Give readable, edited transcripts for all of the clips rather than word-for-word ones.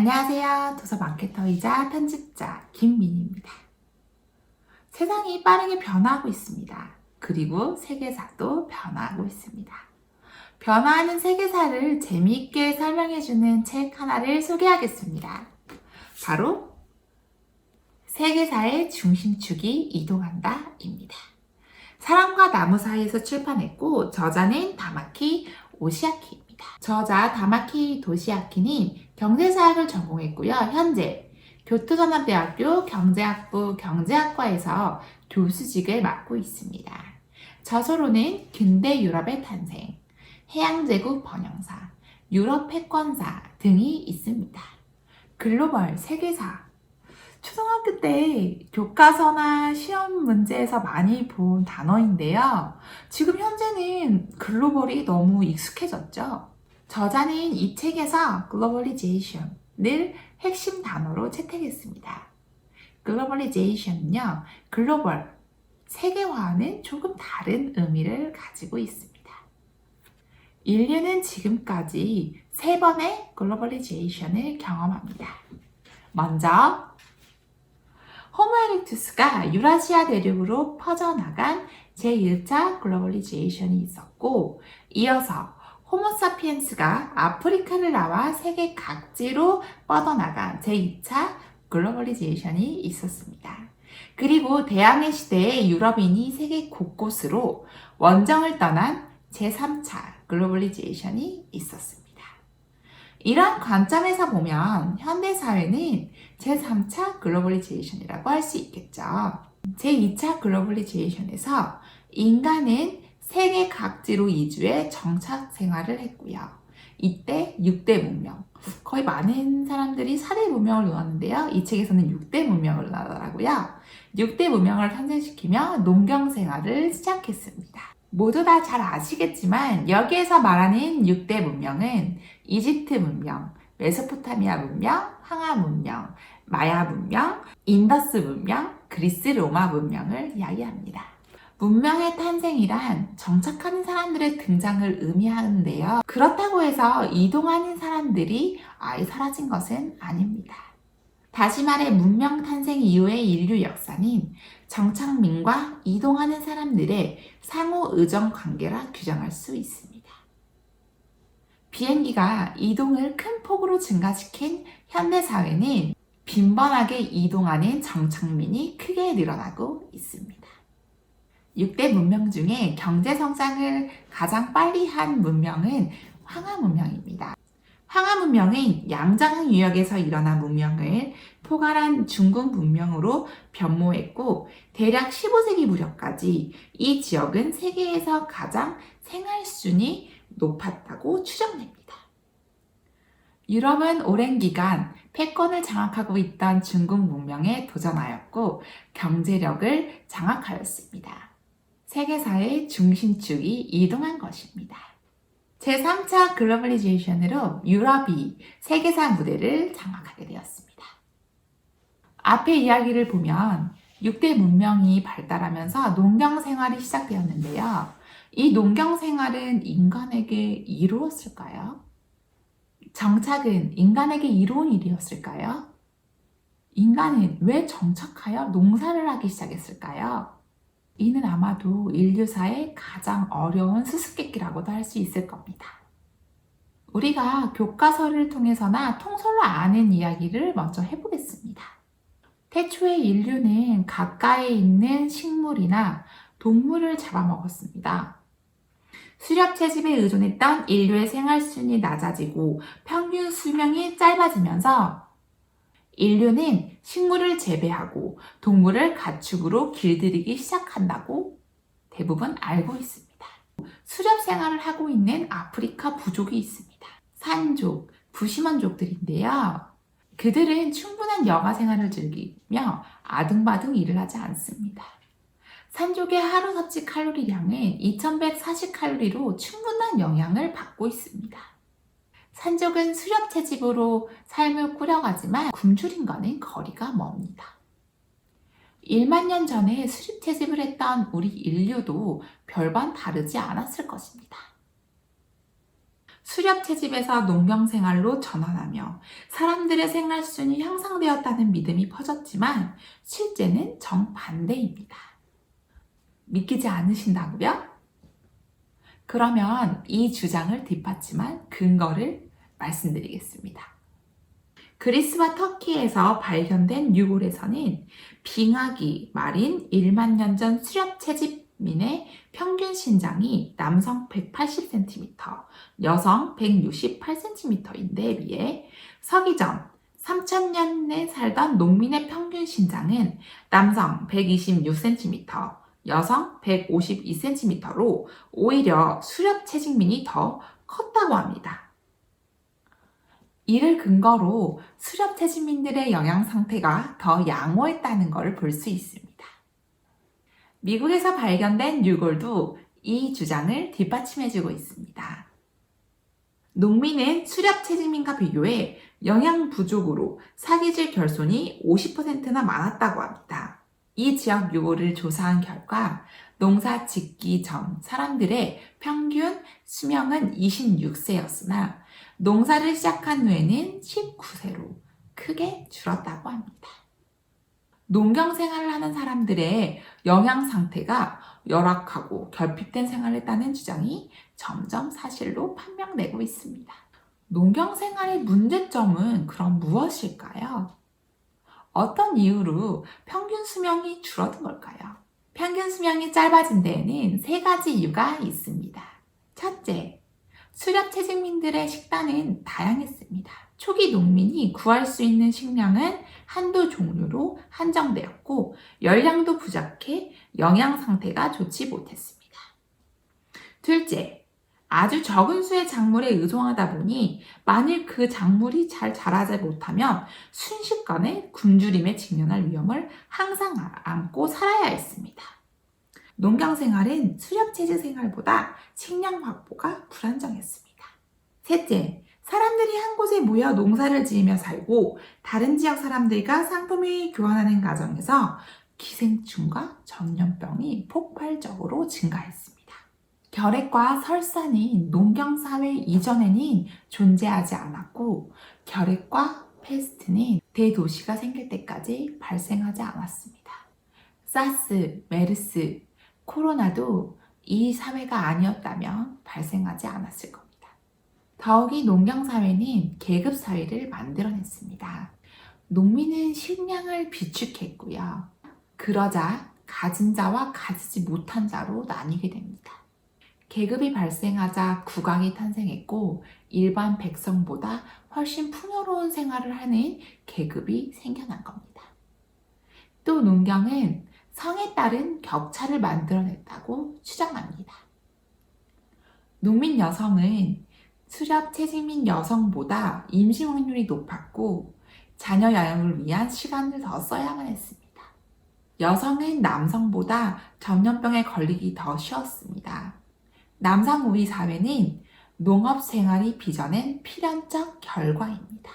안녕하세요. 도서 마케터이자 편집자 김민희입니다. 세상이 빠르게 변화하고 있습니다. 그리고 세계사도 변화하고 있습니다. 변화하는 세계사를 재미있게 설명해주는 책 하나를 소개하겠습니다. 바로 세계사의 중심축이 이동한다입니다. 사람과 나무 사이에서 출판했고 저자는 다마키 오시아키입니다. 저자 다마키 도시아키는 경제사학을 전공했고요. 현재 교토산업대학교 경제학부 경제학과에서 교수직을 맡고 있습니다. 저서로는 근대 유럽의 탄생, 해양제국 번영사, 유럽 패권사 등이 있습니다. 글로벌 세계사, 초등학교 때 교과서나 시험 문제에서 많이 본 단어인데요. 지금 현재는 글로벌이 너무 익숙해졌죠. 저자는 이 책에서 글로벌리제이션을 핵심 단어로 채택했습니다. 글로벌리제이션은요, 글로벌, 세계화와는 조금 다른 의미를 가지고 있습니다. 인류는 지금까지 3번의 글로벌리제이션을 경험합니다. 먼저 호모 에렉투스가 유라시아 대륙으로 퍼져나간 제1차 글로벌리제이션이 있었고, 이어서 호모사피엔스가 아프리카를 나와 세계 각지로 뻗어나간 제2차 글로벌리제이션이 있었습니다. 그리고 대항해 시대에 유럽인이 세계 곳곳으로 원정을 떠난 제3차 글로벌리제이션이 있었습니다. 이런 관점에서 보면 현대사회는 제3차 글로벌리제이션이라고 할 수 있겠죠. 제2차 글로벌리제이션에서 인간은 세계 각지로 이주해 정착 생활을 했고요. 이때 6대 문명, 거의 많은 사람들이 4대 문명을 논하는데요. 이 책에서는 6대 문명을 논하더라고요. 6대 문명을 탄생시키며 농경 생활을 시작했습니다. 모두 다 잘 아시겠지만 여기에서 말하는 6대 문명은 이집트 문명, 메소포타미아 문명, 황하 문명, 마야 문명, 인더스 문명, 그리스 로마 문명을 이야기합니다. 문명의 탄생이란 정착하는 사람들의 등장을 의미하는데요. 그렇다고 해서 이동하는 사람들이 아예 사라진 것은 아닙니다. 다시 말해 문명 탄생 이후의 인류 역사는 정착민과 이동하는 사람들의 상호 의정 관계라 규정할 수 있습니다. 비행기가 이동을 큰 폭으로 증가시킨 현대사회는 빈번하게 이동하는 정착민이 크게 늘어나고 있습니다. 6대 문명 중에 경제 성장을 가장 빨리 한 문명은 황하 문명입니다. 황하 문명은 양자강 유역에서 일어난 문명을 포괄한 중국 문명으로 변모했고 대략 15세기 무렵까지 이 지역은 세계에서 가장 생활 수준이 높았다고 추정됩니다. 유럽은 오랜 기간 패권을 장악하고 있던 중국 문명에 도전하였고 경제력을 장악하였습니다. 세계사의 중심축이 이동한 것입니다. 제3차 글로벌리제이션으로 유럽이 세계사 무대를 장악하게 되었습니다. 앞의 이야기를 보면 6대 문명이 발달하면서 농경 생활이 시작되었는데요. 이 농경 생활은 인간에게 이루었을까요? 정착은 인간에게 이로운 일이었을까요? 인간은 왜 정착하여 농사를 하기 시작했을까요? 이는 아마도 인류사의 가장 어려운 수수께끼라고도 할 수 있을 겁니다. 우리가 교과서를 통해서나 통설로 아는 이야기를 먼저 해보겠습니다. 태초의 인류는 가까이에 있는 식물이나 동물을 잡아먹었습니다. 수렵 채집에 의존했던 인류의 생활 수준이 낮아지고 평균 수명이 짧아지면서 인류는 식물을 재배하고 동물을 가축으로 길들이기 시작한다고 대부분 알고 있습니다. 수렵 생활을 하고 있는 아프리카 부족이 있습니다. 산족, 부시먼족들인데요. 그들은 충분한 여가 생활을 즐기며 아등바등 일을 하지 않습니다. 산족의 하루 섭취 칼로리량은 2140칼로리로 충분한 영양을 받고 있습니다. 산족은 수렵 채집으로 삶을 꾸려가지만 굶주림과는 거리가 멉니다. 1만 년 전에 수렵 채집을 했던 우리 인류도 별반 다르지 않았을 것입니다. 수렵 채집에서 농경 생활로 전환하며 사람들의 생활 수준이 향상되었다는 믿음이 퍼졌지만 실제는 정반대입니다. 믿기지 않으신다고요? 그러면 이 주장을 뒷받침한 근거를 말씀드리겠습니다. 그리스와 터키에서 발견된 유골에서는 빙하기 말인 1만 년 전 수렵 채집민의 평균 신장이 남성 180cm, 여성 168cm인데 비해 서기전 3000년에 살던 농민의 평균 신장은 남성 126cm, 여성 152cm로 오히려 수렵 채집민이 더 컸다고 합니다. 이를 근거로 수렵 채집민들의 영양 상태가 더 양호했다는 것을 볼 수 있습니다. 미국에서 발견된 유골도 이 주장을 뒷받침해주고 있습니다. 농민은 수렵 채집민과 비교해 영양 부족으로 사기질 결손이 50%나 많았다고 합니다. 이 지역 유골을 조사한 결과 농사 짓기 전 사람들의 평균 수명은 26세였으나 농사를 시작한 후에는 19세로 크게 줄었다고 합니다. 농경 생활을 하는 사람들의 영양 상태가 열악하고 결핍된 생활을 했다는 주장이 점점 사실로 판명되고 있습니다. 농경 생활의 문제점은 그럼 무엇일까요? 어떤 이유로 평균 수명이 줄어든 걸까요? 평균 수명이 짧아진 데에는 세 가지 이유가 있습니다. 첫째, 수렵 채집민들의 식단은 다양했습니다. 초기 농민이 구할 수 있는 식량은 한두 종류로 한정되었고 열량도 부족해 영양 상태가 좋지 못했습니다. 둘째, 아주 적은 수의 작물에 의존하다 보니 만일 그 작물이 잘 자라지 못하면 순식간에 굶주림에 직면할 위험을 항상 안고 살아야 했습니다. 농경 생활은 수렵 채집 생활보다 식량 확보가 불안정했습니다. 셋째, 사람들이 한 곳에 모여 농사를 지으며 살고 다른 지역 사람들과 상품을 교환하는 과정에서 기생충과 전염병이 폭발적으로 증가했습니다. 결핵과 설사는 농경사회 이전에는 존재하지 않았고 결핵과 패스트는 대도시가 생길 때까지 발생하지 않았습니다. 사스, 메르스, 코로나도 이 사회가 아니었다면 발생하지 않았을 겁니다. 더욱이 농경사회는 계급사회를 만들어냈습니다. 농민은 식량을 비축했고요. 그러자 가진 자와 가지지 못한 자로 나뉘게 됩니다. 계급이 발생하자 국왕이 탄생했고 일반 백성보다 훨씬 풍요로운 생활을 하는 계급이 생겨난 겁니다. 또 농경은 성에 따른 격차를 만들어냈다고 주장합니다. 농민 여성은 수렵 채집민 여성보다 임신 확률이 높았고 자녀 양육을 위한 시간을 더 써야만 했습니다. 여성은 남성보다 전염병에 걸리기 더 쉬웠습니다. 남성 우위 사회는 농업 생활이 빚어낸 필연적 결과입니다.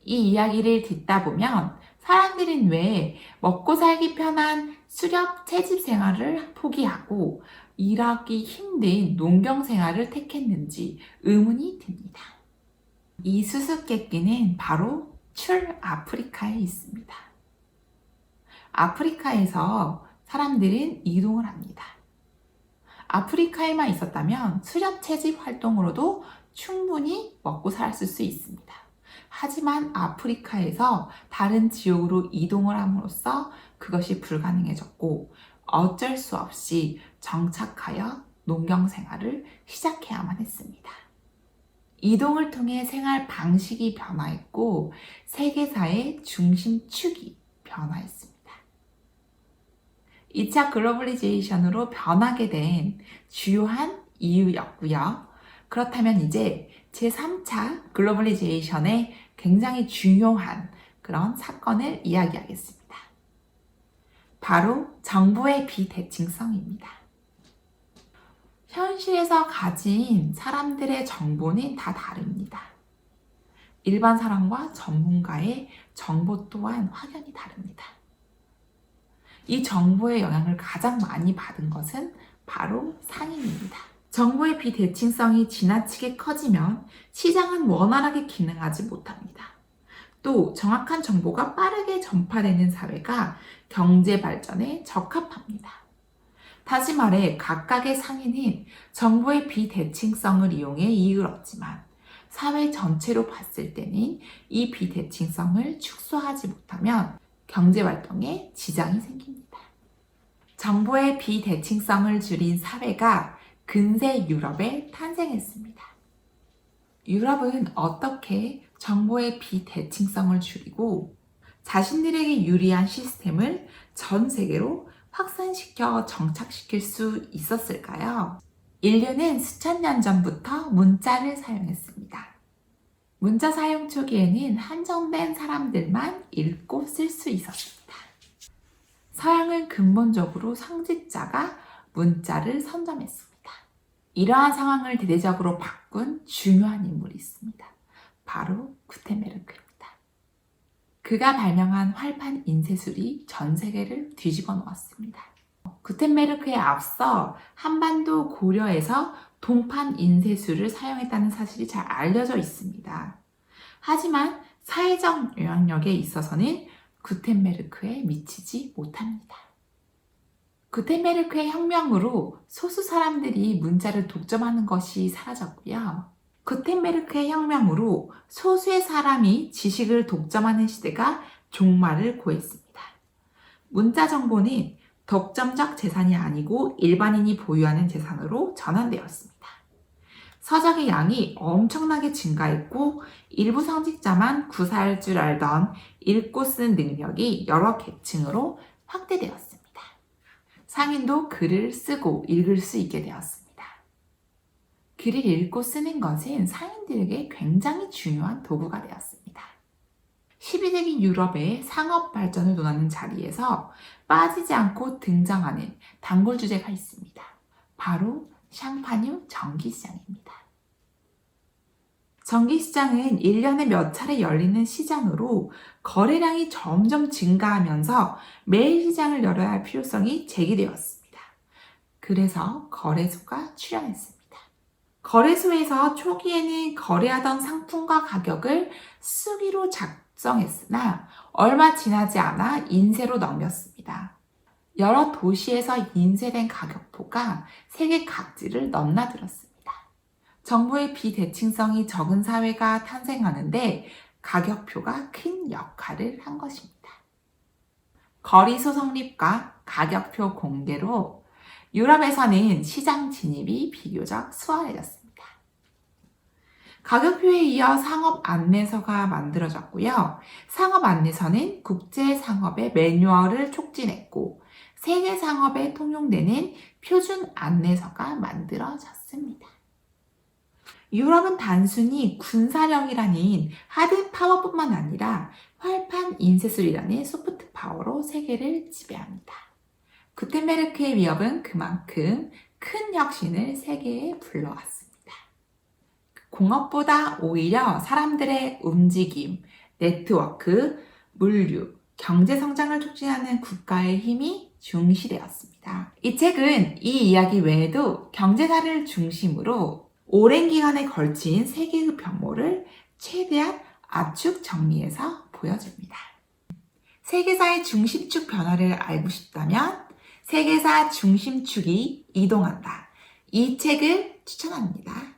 이 이야기를 듣다 보면 사람들은 왜 먹고 살기 편한 수렵 채집 생활을 포기하고 일하기 힘든 농경 생활을 택했는지 의문이 듭니다. 이 수수께끼는 바로 출아프리카에 있습니다. 아프리카에서 사람들은 이동을 합니다. 아프리카에만 있었다면 수렵 채집 활동으로도 충분히 먹고 살았을 수 있습니다. 하지만 아프리카에서 다른 지역으로 이동을 함으로써 그것이 불가능해졌고 어쩔 수 없이 정착하여 농경 생활을 시작해야만 했습니다. 이동을 통해 생활 방식이 변화했고 세계사의 중심축이 변화했습니다. 2차 글로벌리제이션으로 변하게 된 주요한 이유였고요. 그렇다면 이제 제3차 글로벌리제이션의 굉장히 중요한 그런 사건을 이야기하겠습니다. 바로 정보의 비대칭성입니다. 현실에서 가진 사람들의 정보는 다 다릅니다. 일반 사람과 전문가의 정보 또한 확연히 다릅니다. 이 정보의 영향을 가장 많이 받은 것은 바로 상인입니다. 정부의 비대칭성이 지나치게 커지면 시장은 원활하게 기능하지 못합니다. 또 정확한 정보가 빠르게 전파되는 사회가 경제 발전에 적합합니다. 다시 말해 각각의 상인은 정보의 비대칭성을 이용해 이익을 얻지만 사회 전체로 봤을 때는 이 비대칭성을 축소하지 못하면 경제 활동에 지장이 생깁니다. 정보의 비대칭성을 줄인 사회가 근세 유럽에 탄생했습니다. 유럽은 어떻게 정보의 비대칭성을 줄이고 자신들에게 유리한 시스템을 전 세계로 확산시켜 정착시킬 수 있었을까요? 인류는 수천 년 전부터 문자를 사용했습니다. 문자 사용 초기에는 한정된 사람들만 읽고 쓸 수 있었습니다. 서양은 근본적으로 성직자가 문자를 선점했습니다. 이러한 상황을 대대적으로 바꾼 중요한 인물이 있습니다. 바로 구텐베르크입니다. 그가 발명한 활판 인쇄술이 전 세계를 뒤집어 놓았습니다. 구텐베르크에 앞서 한반도 고려에서 동판 인쇄술을 사용했다는 사실이 잘 알려져 있습니다. 하지만 사회적 영향력에 있어서는 구텐베르크에 미치지 못합니다. 구텐베르크의 혁명으로 소수 사람들이 문자를 독점하는 것이 사라졌고요. 구텐베르크의 혁명으로 소수의 사람이 지식을 독점하는 시대가 종말을 고했습니다. 문자 정보는 독점적 재산이 아니고 일반인이 보유하는 재산으로 전환되었습니다. 서적의 양이 엄청나게 증가했고 일부 성직자만 구사할 줄 알던 읽고 쓰는 능력이 여러 계층으로 확대되었습니다. 상인도 글을 쓰고 읽을 수 있게 되었습니다. 글을 읽고 쓰는 것은 상인들에게 굉장히 중요한 도구가 되었습니다. 12세기 유럽의 상업 발전을 논하는 자리에서 빠지지 않고 등장하는 단골 주제가 있습니다. 바로 샹파뉴 전기시장입니다. 전기시장은 1년에 몇 차례 열리는 시장으로 거래량이 점점 증가하면서 매일 시장을 열어야 할 필요성이 제기되었습니다. 그래서 거래소가 출현했습니다. 거래소에서 초기에는 거래하던 상품과 가격을 수기로 작성했으나 얼마 지나지 않아 인쇄로 넘겼습니다. 여러 도시에서 인쇄된 가격표가 세계 각지를 넘나들었습니다. 정보의 비대칭성이 적은 사회가 탄생하는데 가격표가 큰 역할을 한 것입니다. 거리소 성립과 가격표 공개로 유럽에서는 시장 진입이 비교적 수월해졌습니다. 가격표에 이어 상업 안내서가 만들어졌고요. 상업 안내서는 국제 상업의 매뉴얼을 촉진했고 세계 상업에 통용되는 표준 안내서가 만들어졌습니다. 유럽은 단순히 군사력이라는 하드 파워뿐만 아니라 활판 인쇄술이라는 소프트 파워로 세계를 지배합니다. 구텐베르크의 위협은 그만큼 큰 혁신을 세계에 불러왔습니다. 공업보다 오히려 사람들의 움직임, 네트워크, 물류, 경제 성장을 촉진하는 국가의 힘이 중시되었습니다. 이 책은 이 이야기 외에도 경제사를 중심으로 오랜 기간에 걸친 세계의 변모를 최대한 압축 정리해서 보여줍니다. 세계사의 중심축 변화를 알고 싶다면 세계사 중심축이 이동한다. 이 책을 추천합니다.